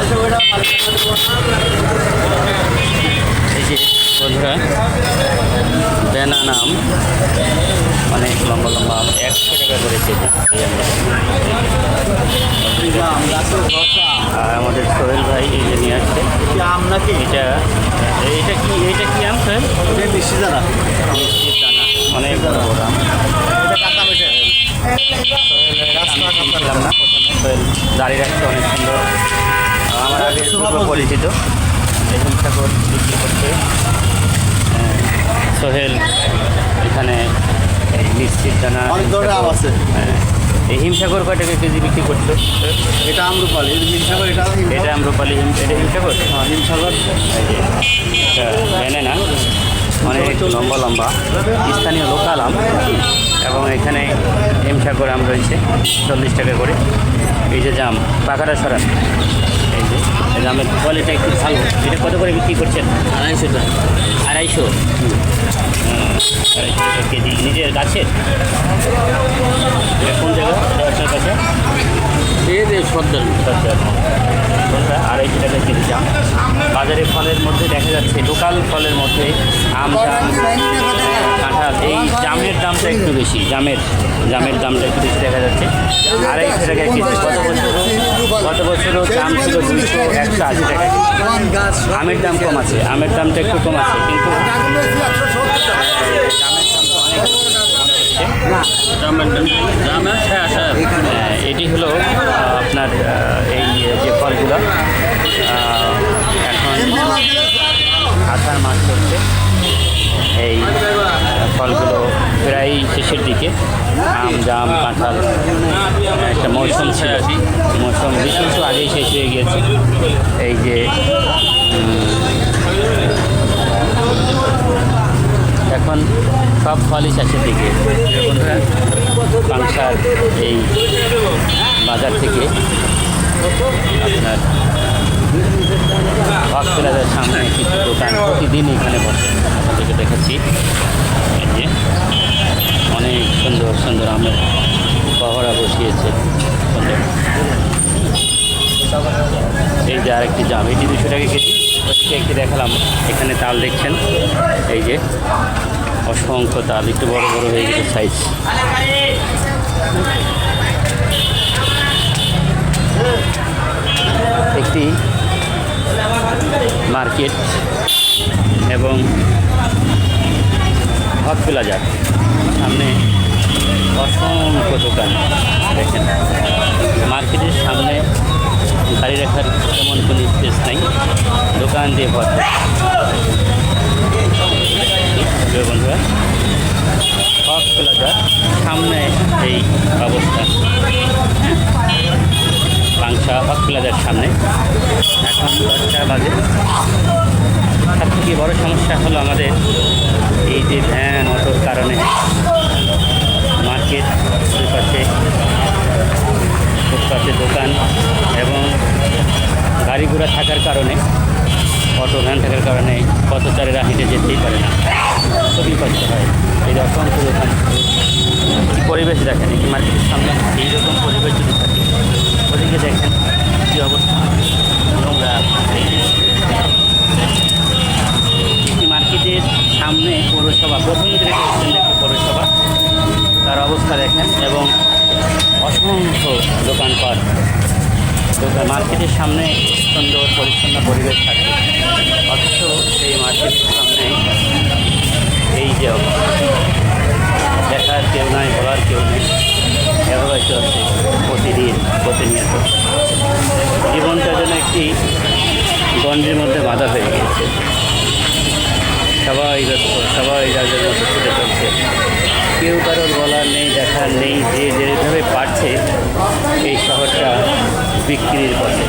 এই যে বন্ধুরা বেনানা আম, অনেক লম্বা লম্বা আম, 100 টাকা করে কেজি। আর আমাদের সোহেল ভাই এই যে নিয়ে আসছে আম নাকি? এটা এটা কি আম স্যার? মিষ্টি দানা, মিষ্টির দানা, অনেক বড় বড় আম। ছিলাম না প্রথমে, সোহেল দাঁড়িয়ে রাখছে অনেক সুন্দর। আমার আগে পূর্ব পরিচিত এই হিমসাগর বিক্রি করছে সোহেল। এখানে এই মিষ্টির দানা, অনেক ধরনের আম আছে। এই হিমসাগর কয় টাকা কেজি বিক্রি করছো? এটা আমরুপালি, এটা হিমসাগর, এটা আম্রপালি, এটা হিমসাগর। হিমসাগর। এটা বেনানা, অনেক লম্বা লম্বা স্থানীয় লোকাল আম। এবং এখানে হিমসাগর আম রয়েছে 40 টাকা করে। এই যে জাম, পাকাটা সরান। এই যে এই জামের কোয়ালিটি একটু ভালো। এটা কত করে বিক্রি করছেন? 250 টাকা। 250? 250 টাকা কেজি। নিজের গাছের? কোন জায়গা আপনার কাছে? সর্দার। বন্ধুরা 250 টাকা কেজি জাম। বাজারে ফলের মধ্যে দেখা যাচ্ছে, লোকাল ফলের মধ্যে আম, জাম, কাঁঠাল, এই জামের দামটা একটু বেশি। জামের দামটা একটু বেশি দেখা যাচ্ছে। 250 টাকা কেজি। গত বছরও জাম ছিল 200, 180 টাকা কেজি। আমের দাম কম আছে, আমের দামটা একটু কম আছে, কিন্তু জামের দামটা অনেক এটি হলো আপনার এই যে ফলগুলো এখন আষাঢ় মাস চলছে। এই ফলগুলো প্রায় শেষের দিকে। আম, জাম, কাঁঠাল একটা মৌসুম ছিল, মৌসুম বিশেষ আগেই শেষ হয়ে গিয়েছে। এই যে এখন সব ফলই শেষের দিকে। বন্ধুরা পাংশার এই বাজার থেকে আপনার হসপিটালের সামনে কিছু দোকান প্রতিদিন এখানে বসে, আপনাদেরকে দেখাচ্ছি। এই যে অনেক সুন্দর সুন্দর আমের পহরা বসিয়েছে সুন্দর। এই যে আরেকটি জাম, এটি 200 টাকা কেজি। একটি দেখালাম, এখানে তাল দেখছেন, এই যে অসংখ্য তাল, একটু বড় বড় হয়ে গেছে সাইজ। একটি মার্কেট এবং হক প্লাজার সামনে অসংখ্য দোকান দেখেন। মার্কেটের সামনে গাড়ি রাখার তেমন কোনো স্পেস নাই, দোকান দিয়ে ভর্তি। বন্ধুরা হক প্লাজার সামনে এই অবস্থা, পাংশা হক প্লাজার সামনে। এখন 10টা বাজে। সব থেকে বড় সমস্যা হলো আমাদের এই যে ভ্যান অটোর কারণে মার্কেট দুপাশে, ফুটপাতে দোকান এবং গাড়ি ঘোড়া থাকার কারণে, অটো ভ্যান থাকার কারণে পথচারীরা হেঁটে যেতেই পারে না, খুবই কষ্ট হয়। এই অসংখ্য দোকান, কী পরিবেশ দেখেন এই মার্কেটের সামনে, এইরকম পরিবেশ যদি থাকে। ওদিকে দেখেন কী অবস্থা, নোংরা। একটি মার্কেটের সামনে পৌরসভা, প্রথম দিকে দেখেছেন একটি পৌরসভা, তার অবস্থা দেখেন, এবং অসংখ্য দোকানপাট। মার্কেটের সামনে সুন্দর পরিচ্ছন্ন পরিবেশ থাকে, অথচ সেই মার্কেটের সামনে এই যে দেখার কেউ নাই, বলার কেউ নেই, এভাবে চলছে প্রতিনিয়ত। জীবনটা যেন একটি গণ্ডির মধ্যে বাঁধা হয়ে গিয়েছে। সবাই ব্যস্ত, সবাই যাদের মধ্যে ছুটে চলছে, কেউ কারোর বলার নেই, দেখার নেই। যে যেভাবে পারছে এই শহরটা বিক্রির পথে।